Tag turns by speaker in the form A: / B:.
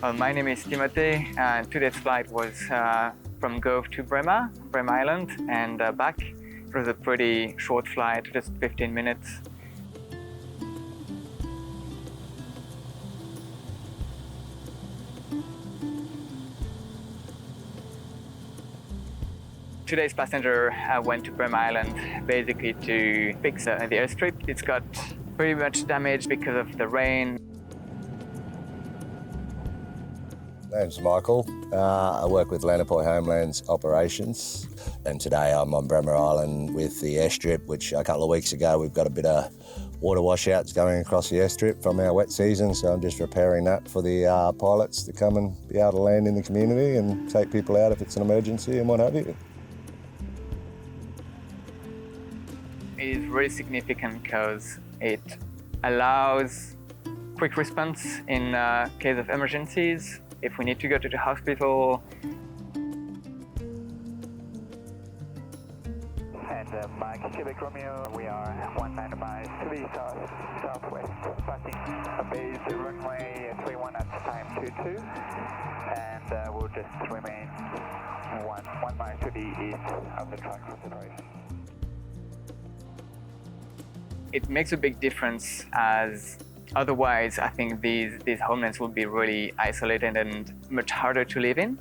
A: Well, my name is Timothy, and today's flight was from Gove to Bremer Island, and back. It was a pretty short flight, just 15 minutes. Today's passenger went to Bremer Island basically to fix the airstrip. It's got pretty much damage because of the rain.
B: My name's Michael. I work with Homelands operations, and today I'm on Bremer Island with the airstrip, which a couple of weeks ago we've got a bit of water washouts going across the airstrip from our wet season, so I'm just repairing that for the pilots to come and be able to land in the community and take people out if it's an emergency and what have you.
A: It is really significant because it allows quick response in case of emergencies. If we need to go to the hospital.
C: And Mike, Quebec Romeo, we are 19 miles to the southwest, passing a base runway 31 at time 22, and we'll just remain 1 mile to the east of the track consideration.
A: It makes a big difference, as otherwise I think these homelands will be really isolated and much harder to live in.